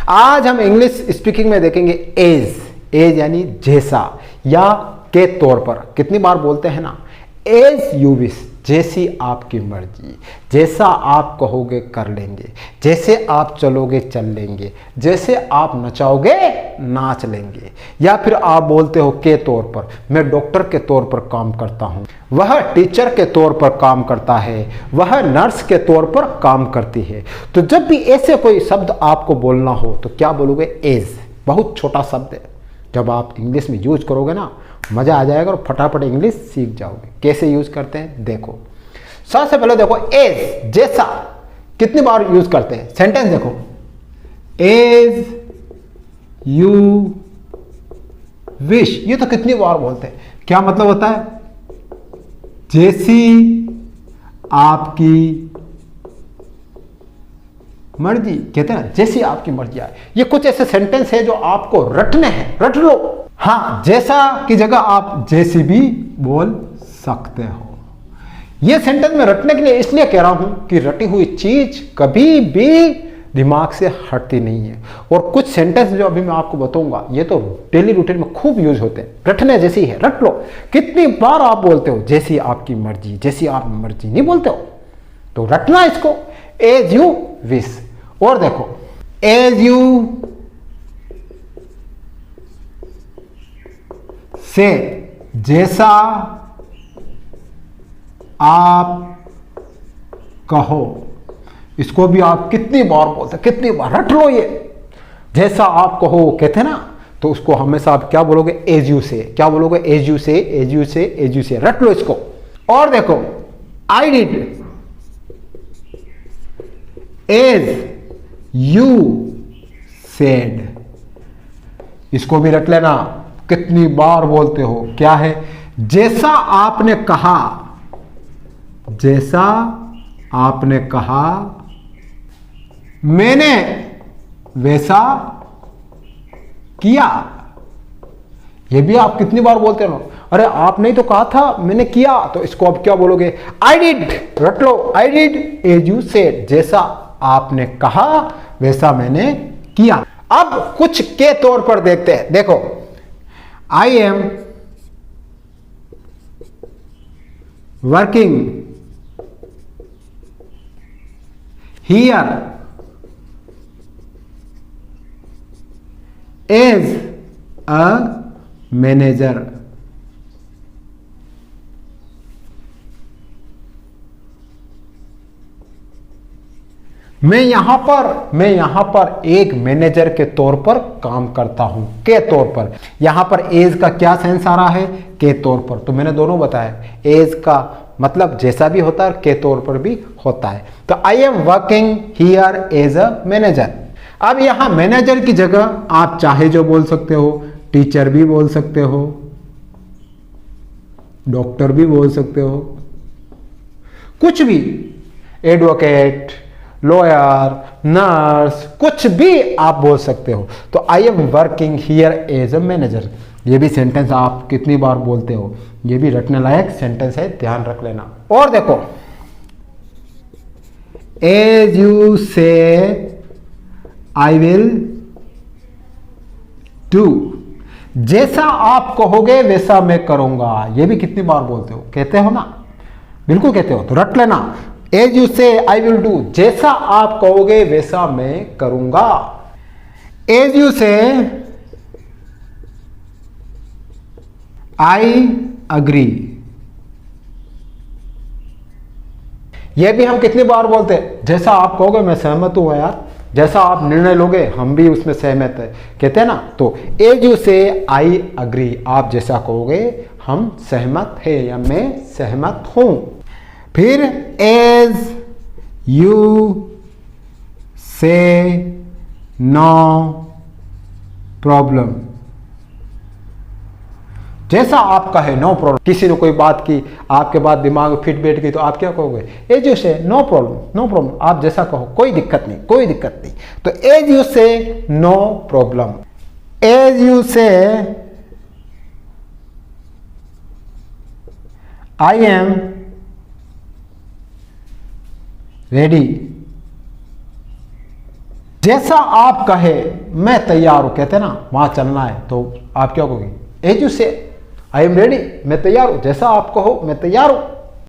आज हम English speaking में देखेंगे एज। एज यानी जैसा या के तौर पर। कितनी बार बोलते हैं ना, एज यू विश, जैसी आपकी मर्जी, जैसा आप कहोगे कर लेंगे, जैसे आप चलोगे चल लेंगे, जैसे आप नचाओगे नाच लेंगे। या फिर आप बोलते हो के तौर पर, मैं डॉक्टर के तौर पर काम करता हूं, वह टीचर के तौर पर काम करता है, वह नर्स के तौर पर काम करती है। तो जब भी ऐसे कोई शब्द आपको बोलना हो तो क्या बोलोगे, एज। बहुत छोटा शब्द है, जब आप इंग्लिश में यूज करोगे ना मजा आ जाएगा और फटाफट इंग्लिश सीख जाओगे। कैसे यूज करते हैं देखो। सबसे पहले देखो एज, जैसा कितनी बार यूज करते हैं। सेंटेंस देखो, एज यू विश, ये तो कितनी बार बोलते हैं। क्या मतलब होता है, जैसी आपकी मर्जी, कहते हैं ना जैसी आपकी मर्जी आए। ये कुछ ऐसे सेंटेंस है जो आपको रटने हैं, रट लो। हाँ, जैसा की जगह आप जैसी भी बोल सकते हो। ये सेंटेंस में रटने के लिए इसलिए कह रहा हूं कि रटी हुई चीज कभी भी दिमाग से हटती नहीं है। और कुछ सेंटेंस जो अभी मैं आपको बताऊंगा ये तो डेली रूटीन में खूब यूज होते हैं। रटने जैसी है, रट लो। कितनी बार आप बोलते हो जैसी आपकी मर्जी, जैसी आप मर्जी, नहीं बोलते हो तो रटना इसको, एज यू विश। और देखो, एज यू से, जैसा आप कहो, इसको भी आप कितनी बार बोलते हैं, कितनी बार, रट लो ये। जैसा आप कहो कहते हैं ना, तो उसको हमेशा आप क्या बोलोगे, एज यू से। क्या बोलोगे, as you say, as you say, as you say, रट लो इसको। और देखो, I did, as you said, इसको भी रट लेना। कितनी बार बोलते हो, क्या है, जैसा आपने कहा, जैसा आपने कहा, मैंने वैसा किया। यह भी आप कितनी बार बोलते हो, अरे आपने तो कहा था मैंने किया, तो इसको अब क्या बोलोगे, आई डिड, रट लो, I did as you said, जैसा आपने कहा वैसा मैंने किया। अब कुछ के तौर पर देखते हैं। देखो, I am working here as a manager. मैं यहां पर एक मैनेजर के तौर पर काम करता हूं, के तौर पर। यहां पर एज का क्या सेंस आ रहा है, के तौर पर। तो मैंने दोनों बताया, एज का मतलब जैसा भी होता है, के तौर पर भी होता है। तो I am working here as a manager. अब यहां मैनेजर की जगह आप चाहे जो बोल सकते हो, टीचर भी बोल सकते हो, डॉक्टर भी बोल सकते हो, कुछ भी, एडवोकेट, लॉयर, नर्स, कुछ भी आप बोल सकते हो। तो I am working here as a manager, ये भी सेंटेंस आप कितनी बार बोलते हो, ये भी रटने लायक सेंटेंस है, ध्यान रख लेना। और देखो, एज यू से आई विल डू, जैसा आप कहोगे वैसा मैं करूंगा। ये भी कितनी बार बोलते हो, कहते हो ना, बिल्कुल कहते हो, तो रट लेना। एज यू से आई विल डू, जैसा आप कहोगे वैसा मैं करूंगा। एज यू से आई अग्री, यह भी हम कितनी बार बोलते हैं, जैसा आप कहोगे मैं सहमत हूं यार, जैसा आप निर्णय लोगे हम भी उसमें सहमत है, कहते हैं ना। तो एज यू से आई अग्री, आप जैसा कहोगे हम सहमत है या मैं सहमत हूं। फिर एज यू से नो प्रॉब्लम, जैसा आपका है नो प्रॉब्लम। किसी ने कोई बात की, आपके बाद दिमाग में फिट बैठ गई, तो आप क्या कहोगे, एज यू से नो प्रॉब्लम, नो प्रॉब्लम, आप जैसा कहो कोई दिक्कत नहीं, कोई दिक्कत नहीं। तो एज यू से नो प्रॉब्लम। एज यू से आई एम रेडी, जैसा आप कहे मैं तैयार हूं, कहते हैं ना वहां चलना है, तो आप क्या कहोगे? एज यू से, आई एम रेडी, मैं तैयार हूं, जैसा आप कहो मैं तैयार हूं।